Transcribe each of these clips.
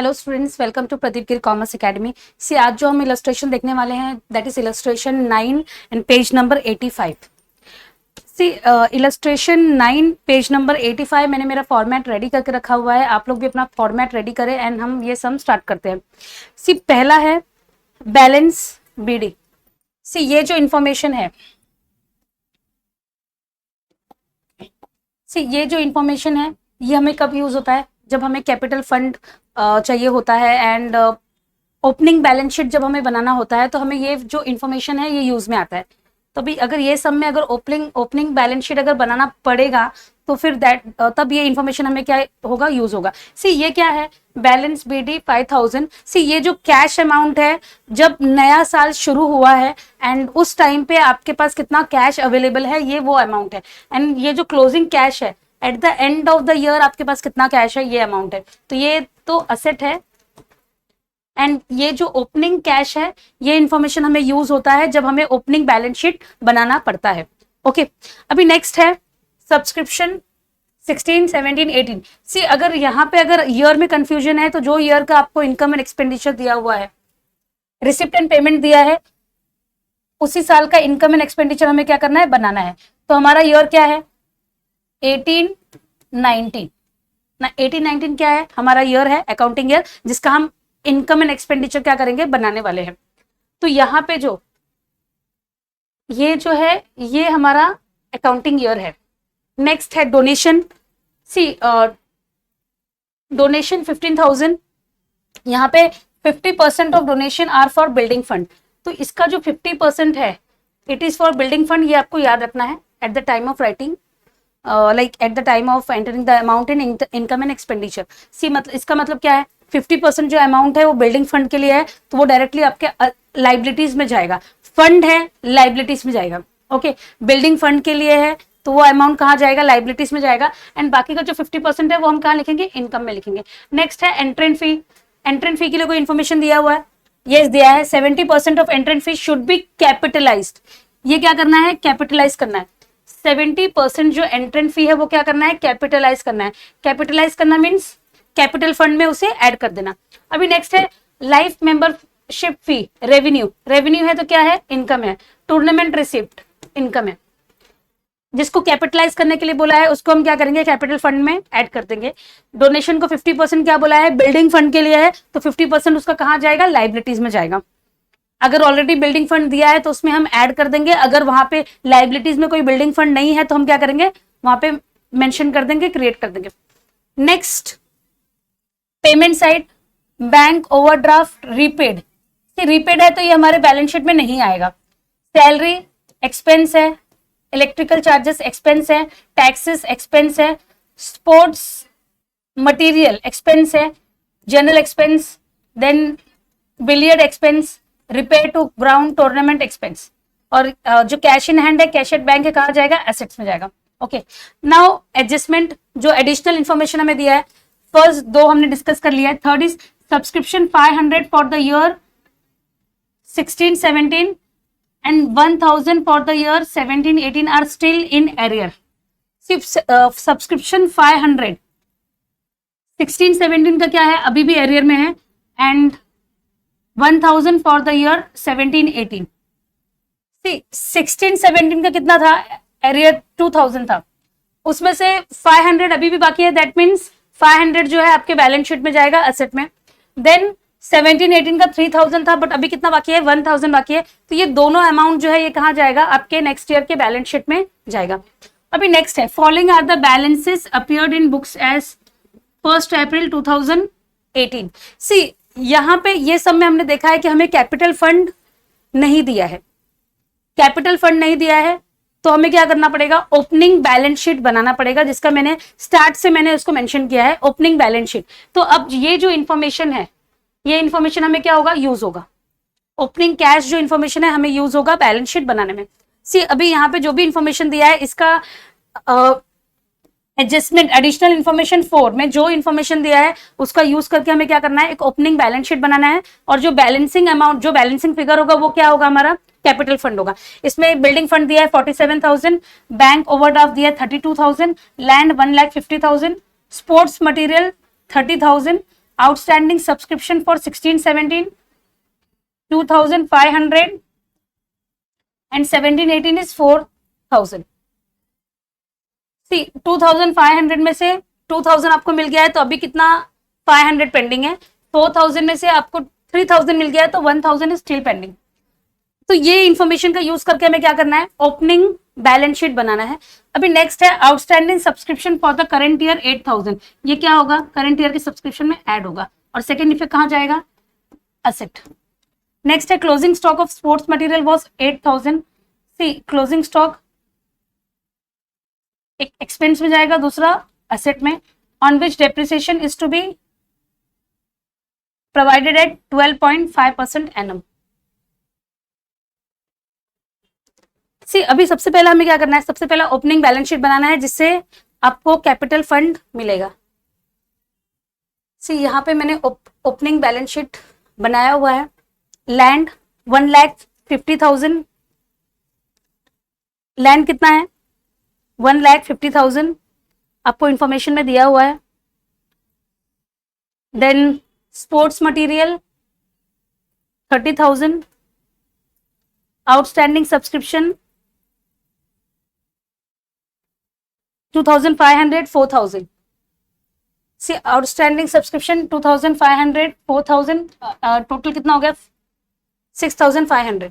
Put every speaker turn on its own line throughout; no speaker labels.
Hello students, welcome to Pradeep Gir commerce academy. सी आज जो हम इलस्ट्रेशन देखने वाले हैं that is illustration 9 and page number 85। See illustration 9 page number 85 मैंने मेरा फॉर्मेट रेडी करके रखा हुआ है। आप लोग भी अपना फॉर्मेट रेडी करें एंड हम ये सम स्टार्ट करते हैं। सी पहला है बैलेंस बीडी। सी ये जो इंफॉर्मेशन है, ये हमें कब यूज होता है? जब हमें कैपिटल फंड चाहिए होता है एंड ओपनिंग बैलेंस शीट जब हमें बनाना होता है तो हमें ये जो इन्फॉर्मेशन है ये यूज में आता है। तो भी अगर ये सब में अगर ओपनिंग बैलेंस शीट अगर बनाना पड़ेगा तो फिर तब ये इन्फॉर्मेशन हमें क्या होगा, यूज होगा। सी ये क्या है, बैलेंस बीडी 5000। सी ये जो कैश अमाउंट है जब नया साल शुरू हुआ है एंड उस टाइम पे आपके पास कितना कैश अवेलेबल है, ये वो अमाउंट है। एंड ये जो क्लोजिंग कैश है at the end of the year आपके पास कितना कैश है, ये अमाउंट है। तो ये तो असेट है एंड ये जो ओपनिंग कैश है ये इंफॉर्मेशन हमें यूज होता है जब हमें ओपनिंग बैलेंस शीट बनाना पड़ता है। ओके, अभी नेक्स्ट है सब्सक्रिप्शन 16, 17, 18। सी अगर यहाँ पे अगर ईयर में कंफ्यूजन है तो जो ईयर का आपको इनकम एंड एक्सपेंडिचर दिया हुआ है, रिसिप्ट एंड पेमेंट दिया है, उसी साल का इनकम एंड एक्सपेंडिचर हमें क्या करना है, बनाना है। तो हमारा ईयर क्या है, 18, 19 ना। 18, 19 क्या है, हमारा ईयर है, अकाउंटिंग ईयर, जिसका हम इनकम एंड एक्सपेंडिचर क्या करेंगे, बनाने वाले हैं। तो यहाँ पे जो ये जो है ये हमारा अकाउंटिंग ईयर है। नेक्स्ट है डोनेशन। See donation 15,000। यहाँ पे 50% of donation are for building fund. तो इसका जो 50% है it is for building fund, ये आपको याद रखना है at the time of writing, like at the time of entering the amount in income and expenditure. See मतलब इसका मतलब क्या है, 50% जो अमाउंट है वो बिल्डिंग फंड के लिए है तो वो डायरेक्टली आपके लाइबिलिटीज में जाएगा। फंड है, लाइबिलिटीज में जाएगा। ओके, बिल्डिंग फंड के लिए है तो वो अमाउंट कहाँ जाएगा, लाइबिलिटीज में जाएगा। एंड बाकी का जो 50% है वो हम कहाँ लिखेंगे, इनकम में लिखेंगे। नेक्स्ट है एंट्रेंस फी। एंट्रेंस फी के लिए कोई इन्फॉर्मेशन दिया हुआ है, यस दिया है। 70% of entrance fee should B capitalised. ये क्या करना है, कैपिटलाइज करना है। 70% जो एंट्रेंस फी है वो क्या करना है, कैपिटलाइज करना है। कैपिटलाइज करना मीन्स कैपिटल फंड में उसे ऐड कर देना। अभी नेक्स्ट है life membership fee, revenue. Revenue है तो क्या है, इनकम है। टूर्नामेंट रिसिप्ट इनकम है। जिसको कैपिटलाइज करने के लिए बोला है उसको हम क्या करेंगे, कैपिटल फंड में ऐड कर देंगे। डोनेशन को 50% क्या बोला है, बिल्डिंग फंड के लिए है तो 50% उसका कहाँ जाएगा, लाइबिलिटीज में जाएगा। अगर ऑलरेडी बिल्डिंग फंड दिया है तो उसमें हम ऐड कर देंगे। अगर वहां पे लाइबिलिटीज में कोई बिल्डिंग फंड नहीं है तो हम क्या करेंगे, वहां पे मेंशन कर देंगे, क्रिएट कर देंगे। Next payment side, bank overdraft repaid. Repaid है तो ये हमारे बैलेंस शीट में नहीं आएगा। सैलरी एक्सपेंस है, इलेक्ट्रिकल चार्जेस एक्सपेंस है, टैक्सेस एक्सपेंस है, स्पोर्ट्स मटेरियल एक्सपेंस है, general expense, then billiard expense, repair to ground tournament expense. और जो कैश इन हैंड है, कैश एट बैंक है, कहा जाएगा, एसेट्स में जाएगा। ओके, नाउ एडजस्टमेंट, जो एडिशनल इंफॉर्मेशन हमें दिया है, फर्स्ट दो हमने डिस्कस कर लिया है। Third is subscription 500 for the year 16, 17 and 1000 for the year 17, 18 are still in arrear. Subscription 500 16, 17 का क्या है, अभी भी एरियर में है। And 1000 for the year 17, 18। 16, 17 का कितना था, एरियर 2000 था, उसमें से 500 अभी भी बाकी है। दैट मीन्स 500 जो है आपके बैलेंस शीट में जाएगा, एसेट में। देन 17, 18 का 3000 था बट अभी कितना बाकी है, 1000 बाकी है। तो ये दोनों अमाउंट जो है ये कहाँ जाएगा, आपके नेक्स्ट ईयर के बैलेंस शीट में जाएगा। अभी नेक्स्ट है following are the balances appeared in books as 1 April 2018। See यहाँ पे ये सब में हमने देखा है कि हमें कैपिटल फंड नहीं दिया है। कैपिटल फंड नहीं दिया है तो हमें क्या करना पड़ेगा, ओपनिंग बैलेंस शीट बनाना पड़ेगा, जिसका मैंने स्टार्ट से मैंने उसको मेंशन किया है, ओपनिंग बैलेंस शीट। तो अब ये जो इन्फॉर्मेशन है ये इन्फॉर्मेशन हमें क्या होगा, यूज होगा। ओपनिंग कैश जो इन्फॉर्मेशन है हमें यूज होगा बैलेंस शीट बनाने में। सी अभी यहाँ पे जो भी इन्फॉर्मेशन दिया है इसका एडजस्टमेंट एडिशनल इन्फॉर्मेशन 4 में जो इन्फॉर्मेशन दिया है उसका यूज करके हमें क्या करना है, एक ओपनिंग बैलेंस शीट बनाना है। और जो बैलेंसिंग अमाउंट, जो बैलेंसिंग फिगर होगा वो क्या होगा, हमारा कैपिटल फंड होगा। इसमें बिल्डिंग फंड दिया है 47,000, बैंक ओवरड्राफ्ट दिया है 32,000, land 1,50,000, sports material 30,000, outstanding subscription for 16-17 2500 and 17-18 is 4000. सी 2500 में से 2000 आपको मिल गया है तो अभी कितना 500 पेंडिंग है. 4000 में से आपको 3000 मिल गया है तो 1000 इज स्टिल पेंडिंग. तो ये इंफॉर्मेशन का यूज करके हमें क्या करना है, ओपनिंग बैलेंस शीट बनाना है. अभी नेक्स्ट है outstanding subscription for the current year 8000. ये क्या होगा, करंट ईयर के सब्सक्रिप्शन में ऐड होगा और सेकेंड इफेक्ट कहाँ जाएगा, असेट. नेक्स्ट है closing stock of sports material was 8000. See closing stock एक एक्सपेंस में जाएगा, दूसरा असेट में. On which depreciation is to be provided at 12.5% annum. See अभी सबसे पहला हमें क्या करना है, सबसे पहला ओपनिंग बैलेंस शीट बनाना है जिससे आपको कैपिटल फंड मिलेगा. सी यहाँ पे मैंने ओपनिंग बैलेंस शीट बनाया हुआ है. लैंड 1,50,000. लैंड कितना है, 1,50,000 आपको इंफॉर्मेशन में दिया हुआ है. Then sports material 30,000. Outstanding subscription 2,500 4,000. See outstanding subscription 2,500 4,000 total कितना हो गया 6,500.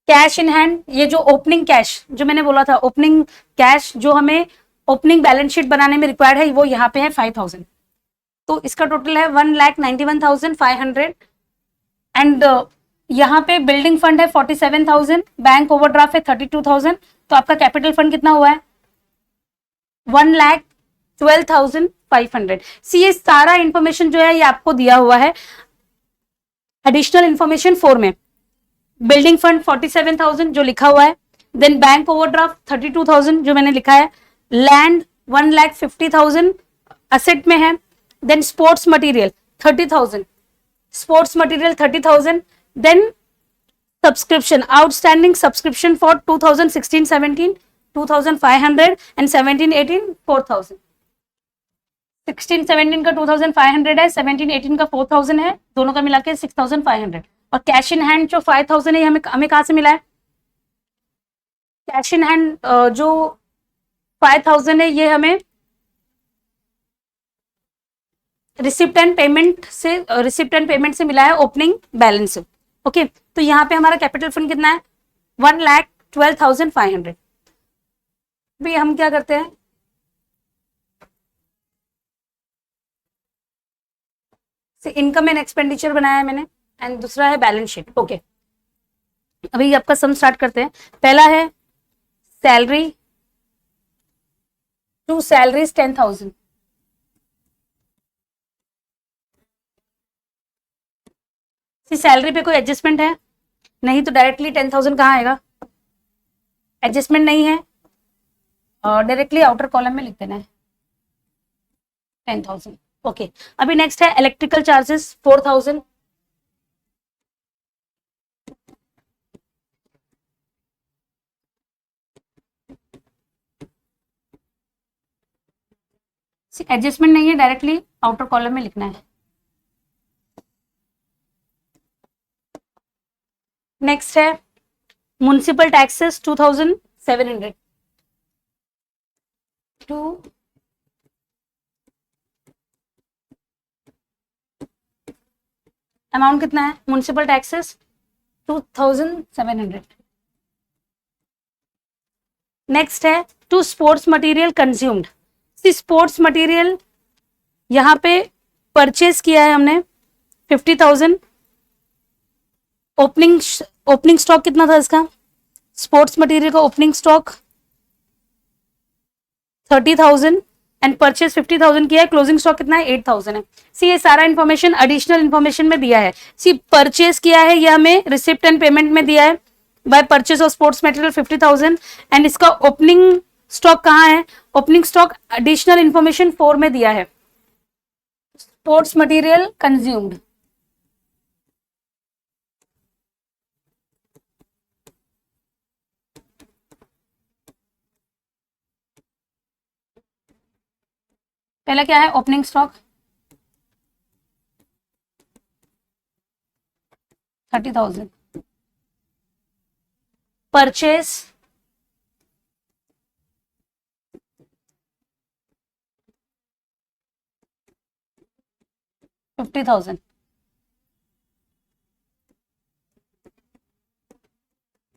कैश इन हैंड, ये जो ओपनिंग कैश जो मैंने बोला था, ओपनिंग कैश जो हमें ओपनिंग बैलेंस शीट बनाने में रिक्वायर्ड है वो यहाँ पे है 5,000. तो इसका टोटल है 1,91,500. एंड यहाँ पे बिल्डिंग फंड है 47,000, बैंक ओवरड्राफ्ट है 32,000. तो आपका कैपिटल फंड कितना हुआ है 1,12,500. सी ये सारा इंफॉर्मेशन जो है ये आपको दिया हुआ है एडिशनल इंफॉर्मेशन 4 में. बिल्डिंग फंड 47,000 जो लिखा हुआ है, देन बैंक ओवरड्राफ्ट 32,000 जो मैंने लिखा है, लैंड 1,50,000 असेट में है, then sports material 30,000, sports material 30,000. Then subscription, outstanding subscription for 2016-17 2,500 and 17-18 4,000. 16-17 का 2,500 है, 17-18 का 4,000 है, दोनों का मिला के 6,500. और कैश इन हैंड जो 5,000 है हमें कहाँ से मिला है, कैश इन हैंड जो 5,000 है ये हमें रिसिप्ट एंड पेमेंट से मिला है ओपनिंग बैलेंस से. ओके, तो यहाँ पे हमारा कैपिटल फंड कितना है 1,12,500. भी हम क्या करते हैं, इनकम एंड एक्सपेंडिचर बनाया है मैंने एंड दूसरा है बैलेंस शीट. ओके, अभी आपका सम स्टार्ट करते हैं. पहला है सैलरी, टू सैलरीज 10,000. सैलरी पे कोई एडजस्टमेंट है नहीं तो डायरेक्टली 10,000 कहाँ आएगा, एडजस्टमेंट नहीं है और डायरेक्टली आउटर कॉलम में लिख देना है 10,000. ओके, अभी नेक्स्ट है इलेक्ट्रिकल चार्जेस 4,000. एडजस्टमेंट नहीं है, डायरेक्टली आउटर कॉलम में लिखना है. नेक्स्ट है म्युनिसिपल टैक्सेस 2,700. अमाउंट कितना है म्युनिसिपल टैक्सेस 2,700. नेक्स्ट है to sports material consumed. Sports material यहाँ पे परचेज किया है हमने 50,000. ओपनिंग स्टॉक कितना था इसका, स्पोर्ट्स मटेरियल का ओपनिंग स्टॉक 30,000 एंड परचेज 50,000 किया है. क्लोजिंग स्टॉक कितना है 8,000 है. सी ये सारा इंफॉर्मेशन एडिशनल इंफॉर्मेशन में दिया है. सी परचेज किया है ये हमें रिसिप्ट एंड पेमेंट में दिया है by purchase of sports material 50,000 and इसका ओपनिंग स्टॉक कहाँ है, ओपनिंग स्टॉक एडिशनल इंफॉर्मेशन 4 में दिया है. स्पोर्ट्स मटेरियल कंज्यूम्ड, पहला क्या है opening stock 30,000. Purchase $50,000.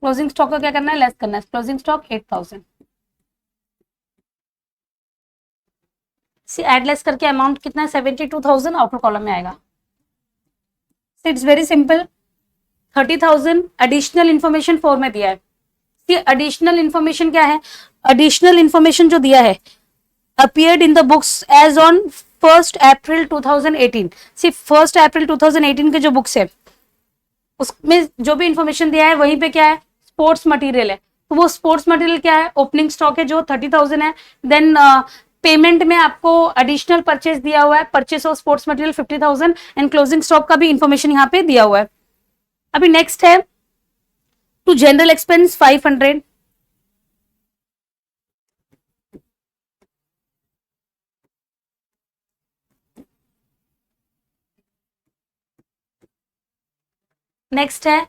Closing stock का क्या करना है, लेस करना है. Closing stock 8,000. सी एड लेस करके अमाउंट कितना है, 72,000 आउटर कॉलम में आएगा. It's very simple. 30,000 additional information 4 में दिया है. सी एडिशनल इंफॉर्मेशन क्या है, एडिशनल इंफॉर्मेशन जो दिया है appeared in the books as on 1st April 2018. सिर्फ 1st April 2018 के जो बुक्स है उसमें जो भी इंफॉर्मेशन दिया है वहीं पे क्या है, स्पोर्ट्स मटेरियल है. तो वो स्पोर्ट्स मटेरियल क्या है, ओपनिंग स्टॉक है जो 30,000 है. देन पेमेंट में आपको एडिशनल परचेस दिया हुआ है, purchase of sports material 50,000 and closing stock का भी इंफॉर्मेशन यहाँ पे दिया हुआ है. अभी नेक्स्ट है टू जनरल एक्सपेंस 500. नेक्स्ट है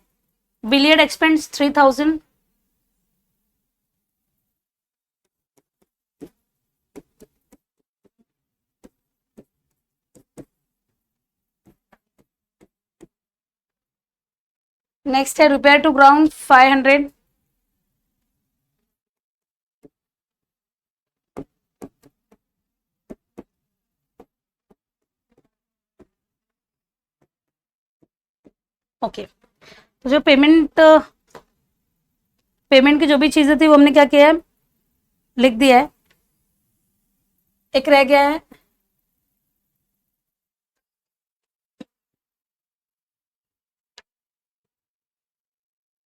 बिलियर्ड एक्सपेंस 3,000. नेक्स्ट है रिपेयर टू ग्राउंड 500. ओके तो जो पेमेंट की जो भी चीजें थी वो हमने क्या किया है, लिख दिया है. एक रह गया है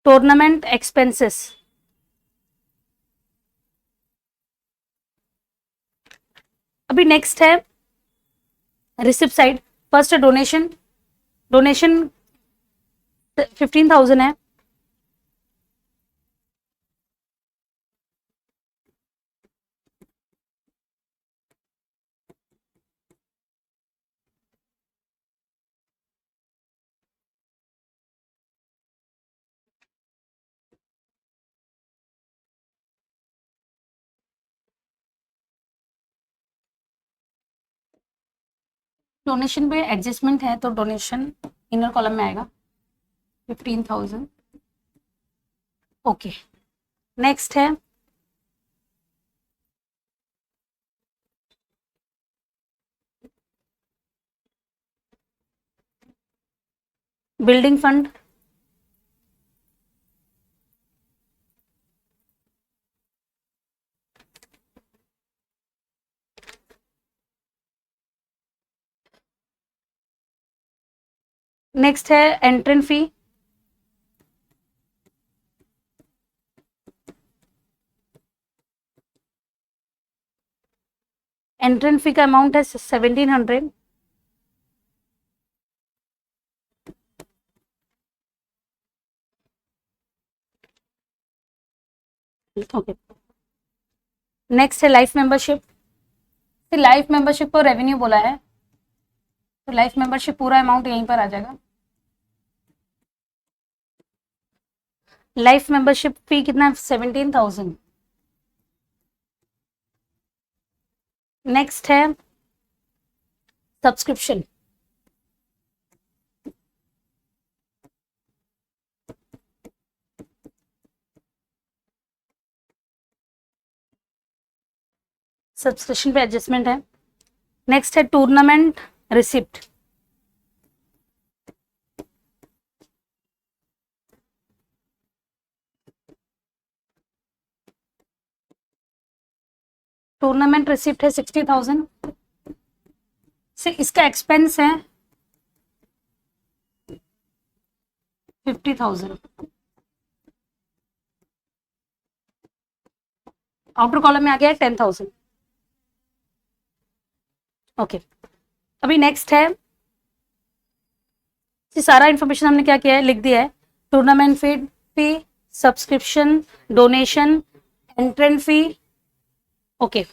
टूर्नामेंट एक्सपेंसेस. अभी नेक्स्ट है रिसिप्ट साइड. फर्स्ट है डोनेशन. डोनेशन 15,000 है. डोनेशन में एडजस्टमेंट है तो डोनेशन इनर कॉलम में आएगा 15,000. ओके नेक्स्ट है बिल्डिंग फंड. नेक्स्ट है एंट्रेंस फी. एंट्रेंस फी का अमाउंट है 1,700. ओके नेक्स्ट है लाइफ मेंबरशिप. लाइफ मेंबरशिप को रेवेन्यू बोला है तो लाइफ मेंबरशिप पूरा अमाउंट यहीं पर आ जाएगा. लाइफ मेंबरशिप फी कितना है, 17,000. नेक्स्ट है सब्सक्रिप्शन. सब्सक्रिप्शन पे एडजस्टमेंट है. नेक्स्ट है टूर्नामेंट रिसिप्ट. टूर्नामेंट रिसिप्ट है 60,000 से. इसका एक्सपेंस है 50,000. आउटर कॉलम में आ गया है 10,000. ओके अभी नेक्स्ट है सारा इंफॉर्मेशन हमने क्या किया है, लिख दिया है. Tournament fee, subscription, donation, entrance fee. Okay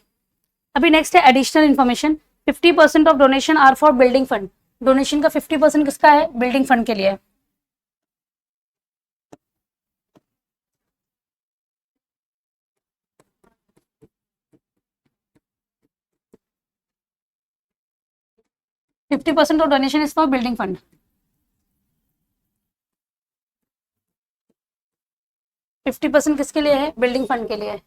अभी नेक्स्ट है additional information. 50% of donation are for building fund. Donation का 50% किसका है, बिल्डिंग फंड के लिए है. 50% of donation is for building fund. 50% किसके लिए है? बिल्डिंग फंड के लिए है.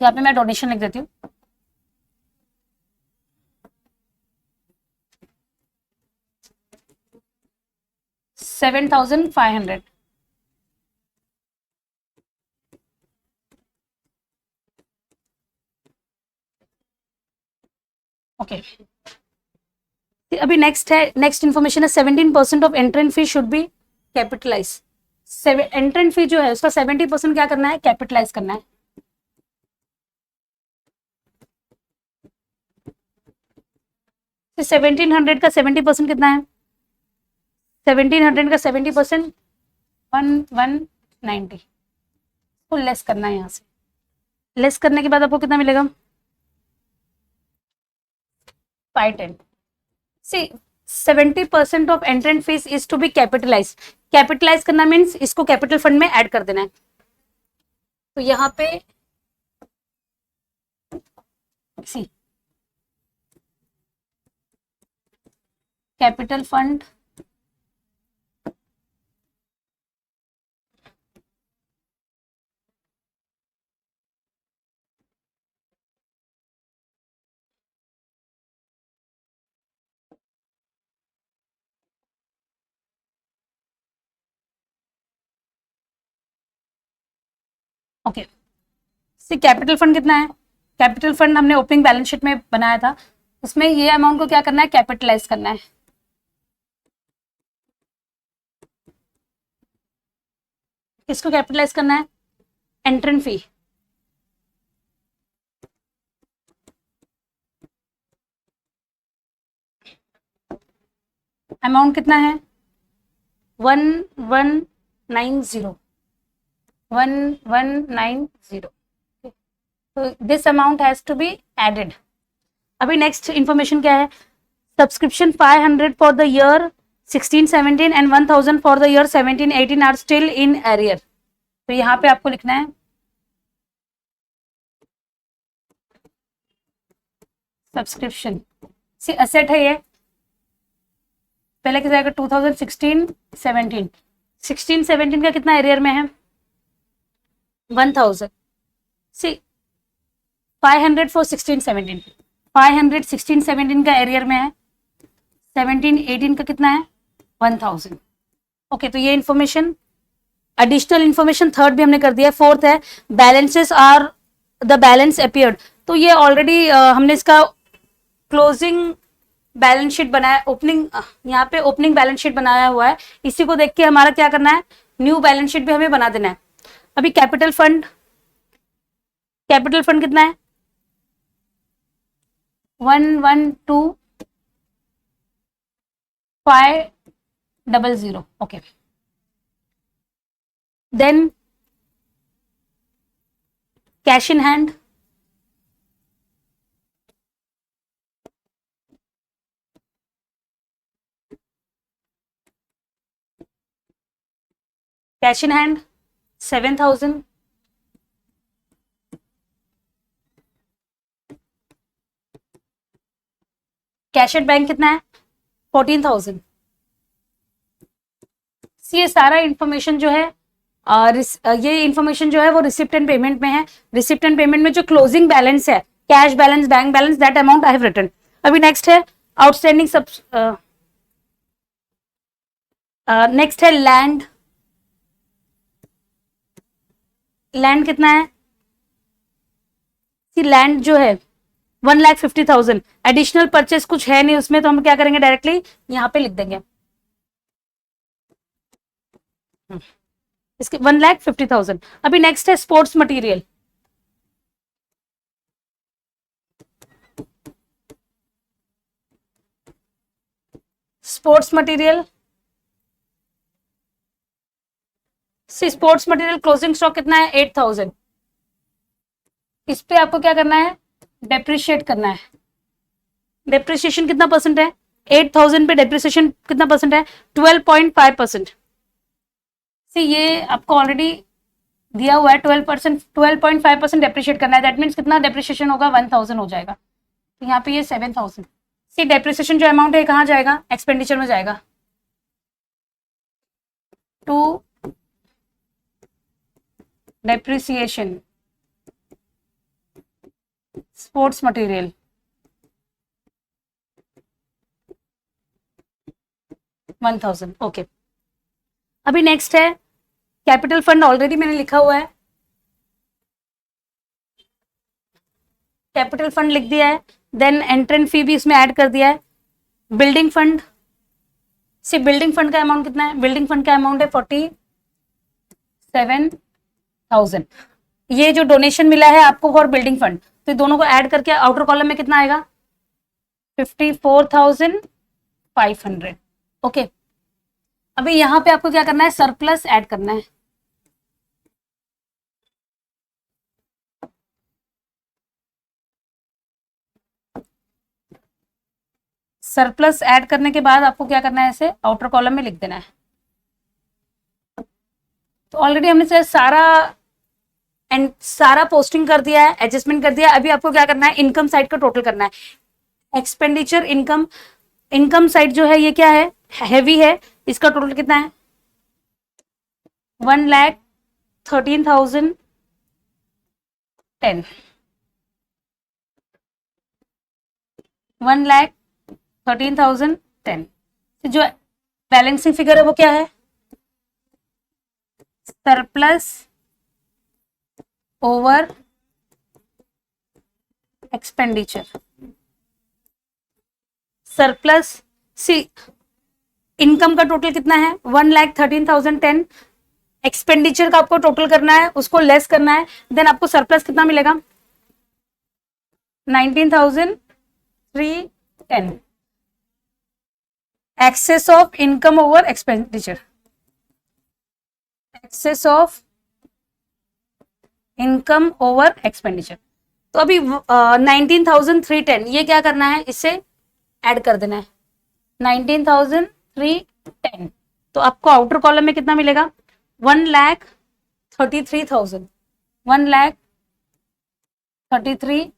यहाँ पे मैं डोनेशन लिख देती हूँ. $7,500. ओके. अभी नेक्स्ट है, नेक्स्ट इन्फॉर्मेशन है 17% of entrance fee should be capitalize. Entrance fee जो है उसका 70% क्या करना है? कैपिटलाइज करना है. तो 1700 का 70% कितना है? 1700 का 70% 1190 को लेस करना है. यहाँ से लेस करने के बाद आपको कितना मिलेगा? 510. C 70% of entrance fees is to be capitalize. Capitalize करना मीन्स इसको कैपिटल फंड में ऐड कर देना है. तो यहाँ पे see capital fund okay. See capital fund कितना है? कैपिटल फंड हमने ओपनिंग बैलेंस शीट में बनाया था, उसमें ये अमाउंट को क्या करना है? कैपिटलाइज करना है. किसको कैपिटलाइज करना है? Entrance fee. अमाउंट कितना है? 1190. 1190. तो this amount has to be added. अभी नेक्स्ट इंफॉर्मेशन क्या है? Subscription 500 for the year 16-17 and 1000 for the year 17-18 are still in arrear. तो यहाँ पे आपको लिखना है सब्सक्रिप्शन. सी असेट है ये. पहले कितना आएगा? 2016-17. 16-17 का कितना एरियर में है? 1000. सी 500 फॉर 16-17. 500 16-17 का एरियर में है. 17-18 का कितना है? 1000. ओके. तो ये इन्फॉर्मेशन, एडिशनल इन्फॉर्मेशन थर्ड भी हमने कर दिया. फोर्थ है balances are the balance appeared. तो ये ऑलरेडी हमने इसका क्लोजिंग बैलेंस शीट बनाया, ओपनिंग, यहाँ पे ओपनिंग बैलेंस शीट बनाया हुआ है. इसी को देख के हमारा क्या करना है? न्यू बैलेंस शीट भी हमें बना देना है. अभी कैपिटल फंड, कैपिटल फंड कितना है? 112,500. Okay. Then cash in hand. Cash in hand 7,000. Cash at bank कितना है? 14,000. ये सारा इंफॉर्मेशन जो है ये इंफॉर्मेशन जो है वो रिसिप्ट एंड पेमेंट में है. रिसिप्ट एंड पेमेंट में जो क्लोजिंग बैलेंस है, cash balance, bank balance, that amount I have written. अभी नेक्स्ट है आउटस्टैंडिंग सब. नेक्स्ट है लैंड. लैंड कितना है? लैंड जो है 1,50,000. एडिशनल परचेस कुछ है नहीं उसमें, तो हम क्या करेंगे? डायरेक्टली यहाँ पे लिख देंगे इसके 1,50,000. अभी नेक्स्ट है sports material. Sports material, sports material closing stock कितना है? 8,000. इस पे आपको क्या करना है? डेप्रिशिएट करना है. डेप्रिसिएशन कितना परसेंट है? 8,000 पे डेप्रिसिएशन कितना परसेंट है? 12.5%. ये आपको ऑलरेडी दिया हुआ है 12%, 12.5% डेप्रिशिएट करना है, दैट मीन्स कितना डेप्रिशिएशन होगा, 1000 हो जाएगा। तो यहाँ पे ये 7000। सी डेप्रिसिएशन जो अमाउंट है कहाँ जाएगा, एक्सपेंडिचर में जाएगा, to depreciation sports material, $1000। Okay, अभी नेक्स्ट है कैपिटल फंड, ऑलरेडी मैंने लिखा हुआ है, कैपिटल फंड लिख दिया है, देन एंट्रेंस फी भी इसमें ऐड कर दिया है। बिल्डिंग फंड, सिर्फ बिल्डिंग फंड का अमाउंट कितना है, बिल्डिंग फंड का अमाउंट है 47,000। ये जो डोनेशन मिला है आपको फॉर बिल्डिंग फंड, तो दोनों को ऐड करके आउटर कॉलम में कितना आएगा, 54,500। ओके, अभी यहाँ पे आपको क्या करना है, सरप्लस ऐड करना है। सरप्लस ऐड करने के बाद आपको क्या करना है, ऐसे आउटर कॉलम में लिख देना है। तो ऑलरेडी हमने से सारा पोस्टिंग कर दिया है, एडजस्टमेंट कर दिया है। अभी आपको क्या करना है, इनकम साइड का टोटल करना है, एक्सपेंडिचर इनकम। इनकम साइड जो है ये क्या है, हैवी है, इसका टोटल कितना है, 1,13,010। 1,13,010। जो बैलेंसिंग फिगर है वो क्या है, सरप्लस ओवर एक्सपेंडिचर। सरप्लस सी इनकम का टोटल कितना है, 1,13,010। एक्सपेंडिचर का आपको टोटल करना है, उसको लेस करना है, देन आपको सरप्लस कितना मिलेगा, 19,310। Excess of income over expenditure, excess of income over expenditure. तो अभी 19,310 ये क्या करना है, इससे ऐड कर देना है 19,310। तो आपको आउटर कॉलम में कितना मिलेगा, 1,33,000। 1,33,000।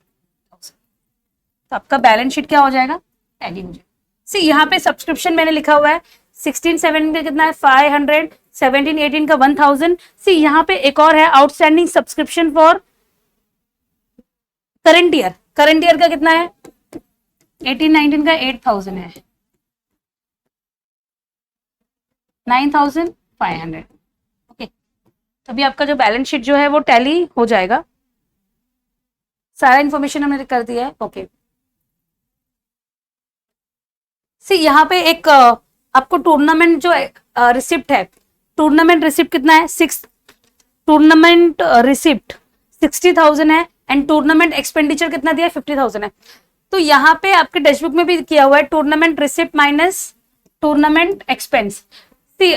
तो आपका बैलेंस शीट क्या हो जाएगा, टैली हो जाएगा। सी यहाँ पे सब्सक्रिप्शन मैंने लिखा हुआ है, 16, 17 का कितना है, 500, 17, 18 का 1000। सी यहाँ पे एक और है, outstanding subscription for current year. Current year का कितना है, 18, 19 का 8,000 है, 9,500। ओके, तभी आपका जो बैलेंस शीट जो है वो टैली हो जाएगा। सारा इंफॉर्मेशन हमने कर दिया है। ओके, सी यहाँ पे एक आपको टूर्नामेंट जो रिसिप्ट है, टूर्नामेंट रिसिप्ट कितना है, 6 टूर्नामेंट रिसिप्ट 60,000 है, एंड टूर्नामेंट एक्सपेंडिचर कितना दिया है, 50,000 है। तो यहाँ पे आपके डैशबुक में भी किया हुआ है, tournament receipt minus tournament expense. See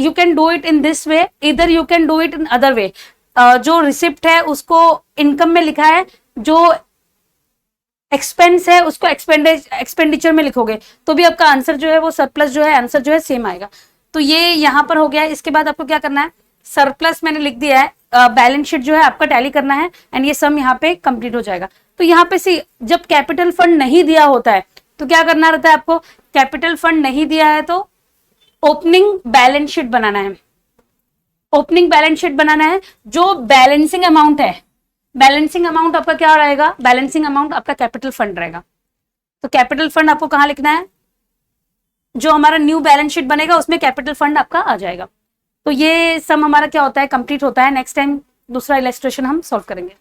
you can do it in this way, इधर you can do it in other way. जो रिसिप्ट है उसको इनकम में लिखा है, जो एक्सपेंस है उसको एक्सपेंडिचर में लिखोगे तो भी आपका आंसर जो है वो सरप्लस जो है आंसर जो है सेम आएगा। तो ये यहाँ पर हो गया। इसके बाद आपको क्या करना है, सरप्लस मैंने लिख दिया है, बैलेंस शीट जो है आपका टैली करना है, एंड ये सम यहाँ पे कंप्लीट हो जाएगा। तो यहाँ पे सी जब कैपिटल फंड नहीं दिया होता है तो क्या करना रहता है आपको, कैपिटल फंड नहीं दिया है तो ओपनिंग बैलेंस शीट बनाना है। ओपनिंग बैलेंस शीट बनाना है, जो बैलेंसिंग अमाउंट है, बैलेंसिंग अमाउंट आपका क्या रहेगा, बैलेंसिंग अमाउंट आपका कैपिटल फंड रहेगा। तो कैपिटल फंड आपको कहां लिखना है, जो हमारा न्यू बैलेंस शीट बनेगा उसमें कैपिटल फंड आपका आ जाएगा। तो ये सम हमारा क्या होता है, कंप्लीट होता है। नेक्स्ट टाइम दूसरा इलस्ट्रेशन हम सॉल्व करेंगे।